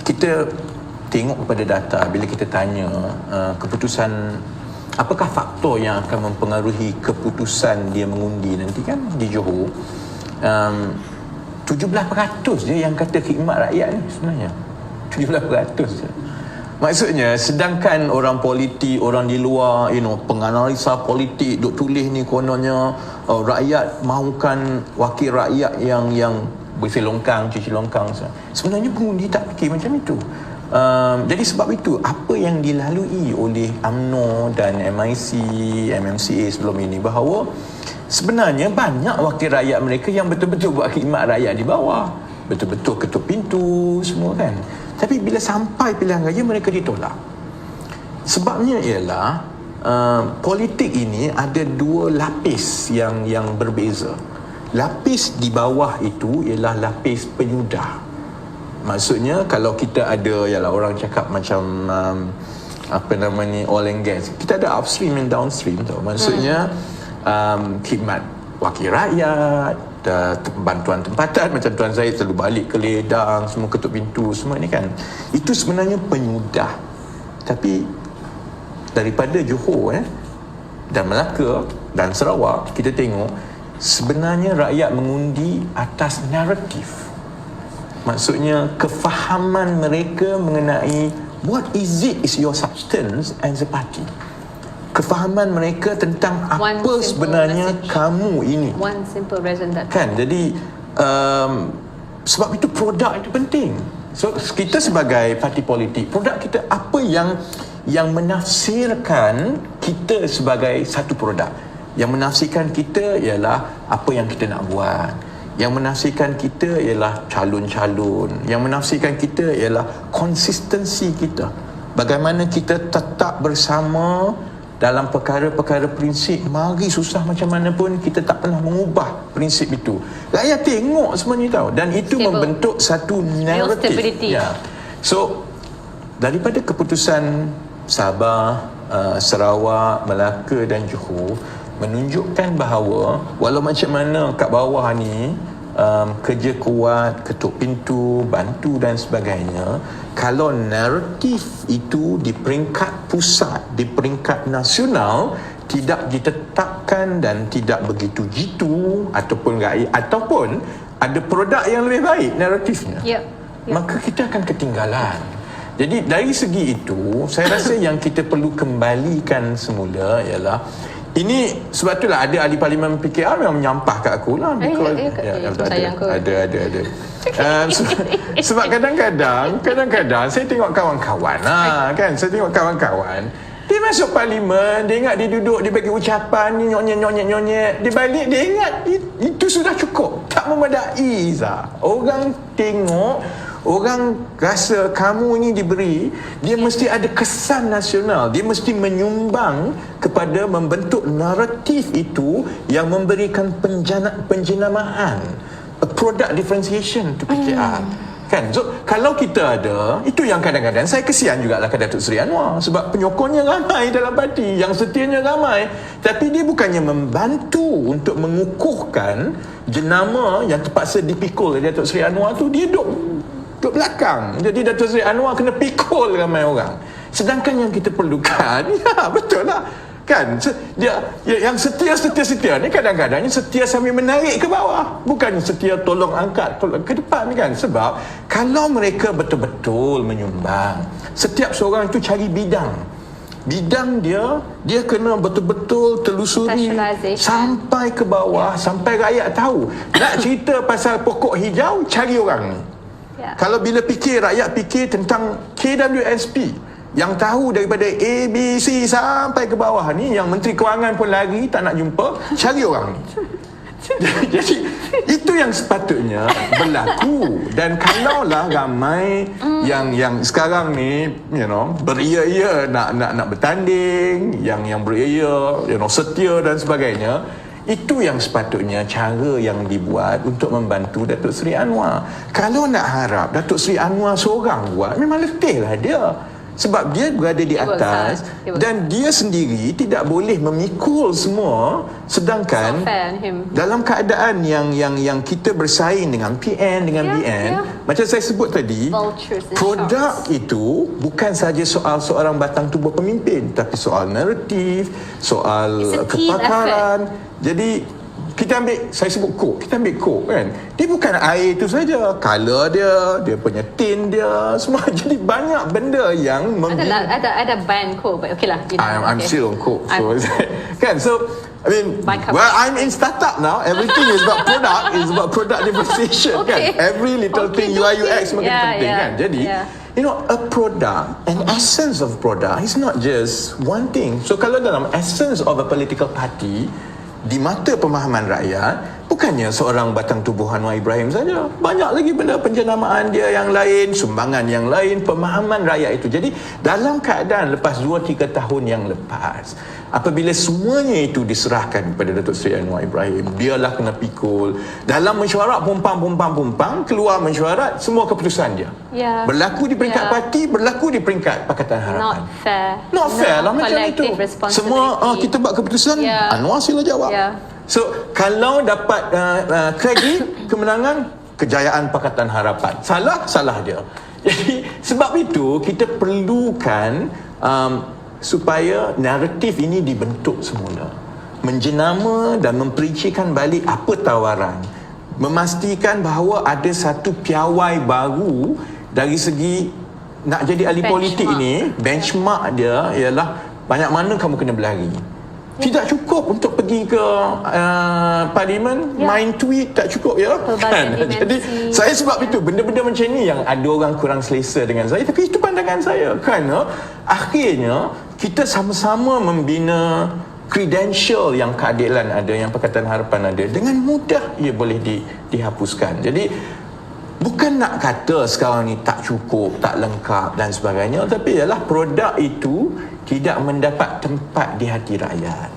kita tengok kepada data bila kita tanya keputusan, apakah faktor yang akan mempengaruhi keputusan dia mengundi nanti kan di Johor, 17% je yang kata khidmat rakyat ni sebenarnya. 17% je. Maksudnya sedangkan orang politik, orang di luar, penganalisa politik duk tulis ni kononnya rakyat mahukan wakil rakyat yang bersih longkang, cuci longkang. Sebenarnya pengundi tak fikir macam itu. Jadi sebab itu apa yang dilalui oleh UMNO dan MIC, MMCA sebelum ini, bahawa sebenarnya banyak wakil rakyat mereka yang betul-betul buat khidmat rakyat di bawah, betul-betul ketuk pintu semua kan. Tapi bila sampai pilihan raya mereka ditolak. Sebabnya ialah politik ini ada dua lapis yang berbeza. Lapis di bawah itu ialah lapis penyudah. Maksudnya kalau kita ada, ialah orang cakap macam oil and gas, kita ada upstream and downstream tau. Maksudnya khidmat wakil rakyat, bantuan tempatan macam Tuan Zaid selalu balik ke ledang, semua ketuk pintu semua ni kan, itu sebenarnya penyudah. Tapi daripada Johor dan Melaka dan Sarawak, kita tengok sebenarnya rakyat mengundi atas naratif. Maksudnya kefahaman mereka mengenai what is your substance as a party. Kefahaman mereka tentang apa sebenarnya message. Kamu ini. One simple reason that. Kan, jadi sebab itu produk itu penting. So kita sebagai parti politik, produk kita apa yang menafsirkan kita sebagai satu produk. Yang menafsirkan kita ialah apa yang kita nak buat. Yang menafsirkan kita ialah calon-calon. Yang menafsirkan kita ialah konsistensi kita. Bagaimana kita tetap bersama dalam perkara-perkara prinsip, mari susah macam mana pun kita tak pernah mengubah prinsip itu. Rakyat tengok semuanya tahu, dan itu stable, membentuk satu naratif. Ya. So daripada keputusan Sabah, Sarawak, Melaka dan Johor menunjukkan bahawa walau macam mana kat bawah ni kerja kuat, ketuk pintu, bantu dan sebagainya, kalau naratif itu di peringkat pusat, di peringkat nasional tidak ditetapkan dan tidak begitu jitu ataupun ada produk yang lebih baik naratifnya, maka kita akan ketinggalan. Jadi dari segi itu, saya rasa yang kita perlu kembalikan semula ialah ini, sebab itulah ada ahli parlimen PKR yang menyampah kat aku lah. Ada. Sebab kadang-kadang saya tengok kawan-kawan kan, saya tengok kawan-kawan dia masuk parlimen, dia ingat dia duduk, dia bagi ucapan ni nyonyet, dia balik dia ingat itu sudah cukup, tak memadai. Orang tengok, orang rasa kamu ni diberi, dia mesti ada kesan nasional, dia mesti menyumbang kepada membentuk naratif itu yang memberikan penjenamaan, product differentiation to PKR. Kan? So, kalau kita ada, itu yang kadang-kadang saya kesian jugalah ke Datuk Seri Anwar, sebab penyokongnya ramai dalam parti, yang setianya ramai, tapi dia bukannya membantu untuk mengukuhkan jenama yang terpaksa dipikul oleh Datuk Seri Anwar tu, dia duduk belakang. Jadi Datuk Seri Anwar kena pikul ramai orang. Sedangkan yang kita perlukan, ya betul lah kan, dia yang setia ni kadang-kadang setia sambil menarik ke bawah, bukan setia tolong angkat ke depan kan. Sebab kalau mereka betul-betul menyumbang, setiap seorang itu cari bidang dia kena betul-betul telusuri sampai ke bawah, sampai rakyat tahu. Nak cerita pasal pokok hijau, cari orang ni. Kalau bila rakyat fikir tentang KWSP, yang tahu daripada A, B, C sampai ke bawah ni, yang Menteri Kewangan pun lari tak nak jumpa, cari orang ni. Jadi itu yang sepatutnya berlaku. Dan kalaulah ramai yang sekarang ni beria-ia nak bertanding, yang beria-ia setia dan sebagainya, itu yang sepatutnya cara yang dibuat untuk membantu Datuk Seri Anwar. Kalau nak harap Datuk Seri Anwar seorang buat, memang letihlah dia. sebab dia berada di atas dan dia sendiri tidak boleh memikul semua, sedangkan dalam keadaan yang kita bersaing dengan PN dengan BN, macam saya sebut tadi, produk itu bukan saja soal seorang batang tubuh pemimpin, tapi soal naratif, soal kepakaran. Jadi kita ambil, saya sebut Coke, kita ambil Coke kan, dia bukan air itu saja, color dia punya tin dia, semua. Jadi banyak benda yang ada ban Coke, but okay lah, you know, I'm still on Coke, so kan, so I mean, well, I'm in startup now. Everything is about product, is about product differentiation, kan. Every little thing UI UX makin penting, kan. Jadi you know, a product, an essence of product is not just one thing. So kalau dalam essence of a political party, di mata pemahaman rakyat, bukannya seorang batang tubuh Anwar Ibrahim saja, banyak lagi benda penjenamaan dia yang lain, sumbangan yang lain, pemahaman rakyat itu. Jadi dalam keadaan lepas 2-3 tahun yang lepas, apabila semuanya itu diserahkan kepada Datuk Seri Anwar Ibrahim, dialah kena pikul dalam mesyuarat, pumpang, keluar mesyuarat, semua keputusan dia berlaku di peringkat parti, berlaku di peringkat Pakatan Harapan. Not fair lah macam itu. Semua kita buat keputusan, Anwar sila jawab. So kalau dapat kredit kemenangan, kejayaan Pakatan Harapan, salah dia. Jadi sebab itu kita perlukan supaya naratif ini dibentuk semula, menjenama dan memperincikan balik apa tawaran, memastikan bahawa ada satu piawai baru dari segi nak jadi ahli politik ini. Benchmark dia ialah banyak mana kamu kena berlari. Tidak cukup untuk pergi ke parlimen, main tweet, tak cukup kan? Jadi saya sebab itu benda-benda macam ni yang ada orang kurang selesa dengan saya, tapi itu pandangan saya, kerana akhirnya kita sama-sama membina credential yang keadilan ada, yang Pakatan Harapan ada, dengan mudah ia boleh dihapuskan. Jadi bukan nak kata sekarang ni tak cukup, tak lengkap dan sebagainya, tapi ialah produk itu tidak mendapat tempat di hati rakyat.